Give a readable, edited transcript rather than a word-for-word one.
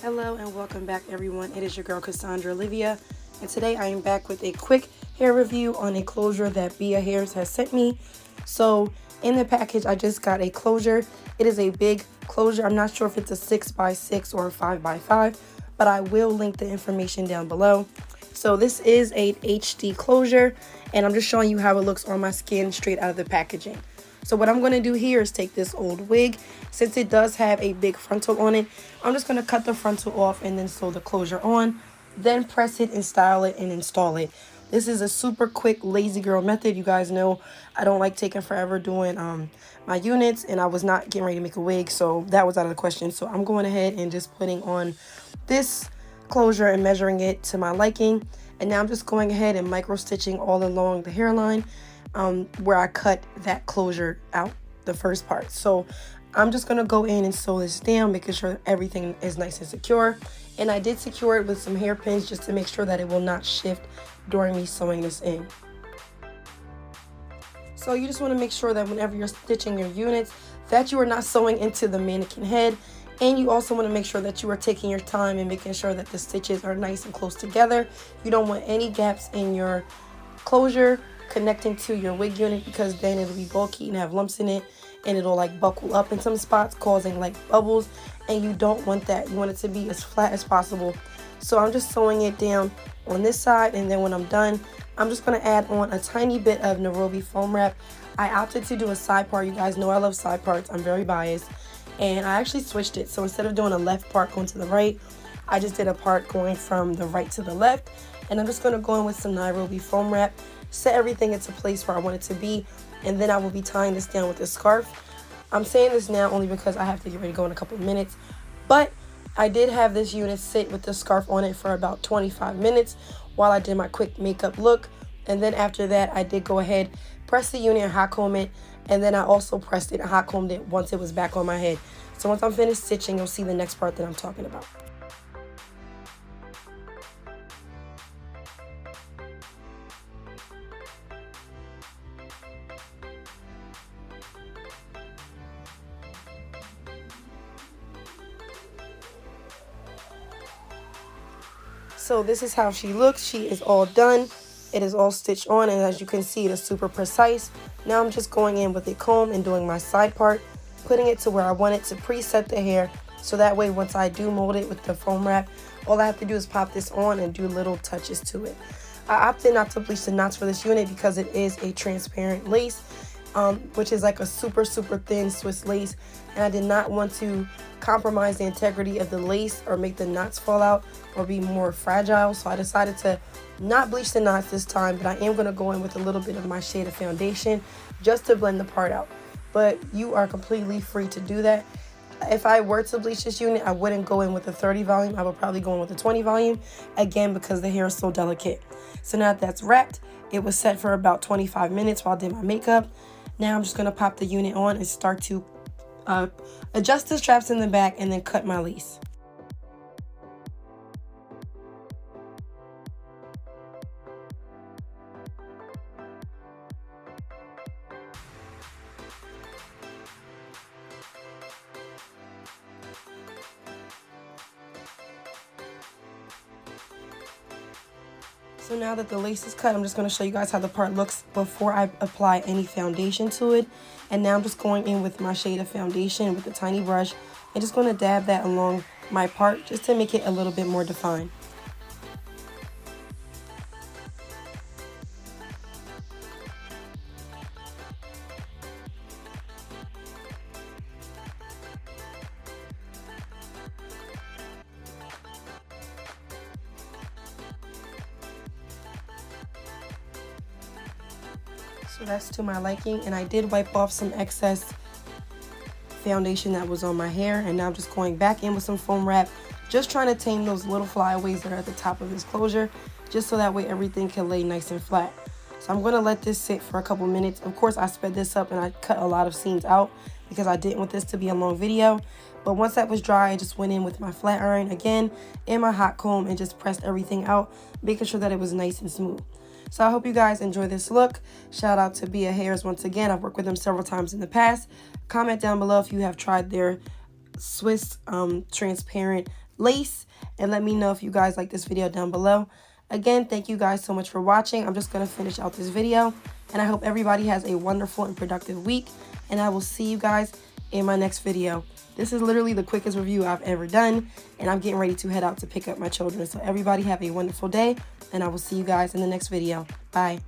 Hello and welcome back everyone. It is your girl Cassandra Olivia, and today I am back with a quick hair review on a closure that Bia Hairs has sent me. So in the package I just got a closure. It is a big closure. I'm not sure if it's a 6x6 or a 5x5, but I will link the information down below. So this is a HD closure, and I'm just showing you how it looks on my skin straight out of the packaging. So what I'm going to do here is take this old wig. Since it does have a big frontal on it, I'm just going to cut the frontal off and then sew the closure on. Then press it and style it and install it. This is a super quick lazy girl method. You guys know I don't like taking forever doing my units, and I was not getting ready to make a wig, so that was out of the question. So I'm going ahead and just putting on this closure and measuring it to my liking. And now I'm just going ahead and micro stitching all along the hairline. Where I cut that closure out, the first part. So I'm just going to go in and sew this down, making sure everything is nice and secure. And I did secure it with some hairpins just to make sure that it will not shift during me sewing this in. So you just want to make sure that whenever you're stitching your units that you are not sewing into the mannequin head. And you also want to make sure that you are taking your time and making sure that the stitches are nice and close together. You don't want any gaps in your closure connecting to your wig unit, because then it'll be bulky and have lumps in it, and it'll like buckle up in some spots, causing like bubbles, and you don't want that. You want it to be as flat as possible. So I'm just sewing it down on this side, and then when I'm done, I'm just going to add on a tiny bit of Nairobi foam wrap. I opted to do a side part. You guys know I love side parts. I'm very biased, and I actually switched it. So instead of doing a left part going to the right, I just did a part going from the right to the left, and I'm just going to go in with some Nairobi foam wrap, set everything into place where I want it to be, and then I will be tying this down with a scarf. I'm saying this now only because I have to get ready to go in a couple of minutes, but I did have this unit sit with the scarf on it for about 25 minutes while I did my quick makeup look. And then after that, I did go ahead, press the unit and hot comb it, and then I also pressed it and hot combed it once it was back on my head. So once I'm finished stitching, you'll see the next part that I'm talking about. So this is how she looks. She is all done. It is all stitched on, and as you can see, it is super precise. Now I'm just going in with a comb and doing my side part, putting it to where I want it to preset the hair, so that way once I do mold it with the foam wrap, all I have to do is pop this on and do little touches to it. I opted not to bleach the knots for this unit because it is a transparent lace, which is like a super thin Swiss lace, and I did not want to compromise the integrity of the lace or make the knots fall out or be more fragile. So I decided to not bleach the knots this time, but I am going to go in with a little bit of my shade of foundation just to blend the part out. But you are completely free to do that. If I were to bleach this unit, I wouldn't go in with a 30 volume. I would probably go in with a 20 volume, again, because the hair is so delicate. So now that that's wrapped, it was set for about 25 minutes while I did my makeup. Now I'm just going to pop the unit on and start to adjust the straps in the back and then cut my lace. So now that the lace is cut, I'm just going to show you guys how the part looks before I apply any foundation to it. And now I'm just going in with my shade of foundation with a tiny brush and just going to dab that along my part just to make it a little bit more defined. So that's to my liking, and I did wipe off some excess foundation that was on my hair, and now I'm just going back in with some foam wrap, just trying to tame those little flyaways that are at the top of this closure, just so that way everything can lay nice and flat. So I'm going to let this sit for a couple minutes. Of course, I sped this up and I cut a lot of scenes out because I didn't want this to be a long video. But once that was dry, I just went in with my flat iron again and my hot comb and just pressed everything out, making sure that it was nice and smooth. So I hope you guys enjoy this look. Shout out to Bia Hairs once again. I've worked with them several times in the past. Comment down below if you have tried their Swiss transparent lace. And let me know if you guys like this video down below. Again, thank you guys so much for watching. I'm just going to finish out this video. And I hope everybody has a wonderful and productive week. And I will see you guys in my next video. This is literally the quickest review I've ever done. And I'm getting ready to head out to pick up my children. So everybody have a wonderful day. And I will see you guys in the next video. Bye.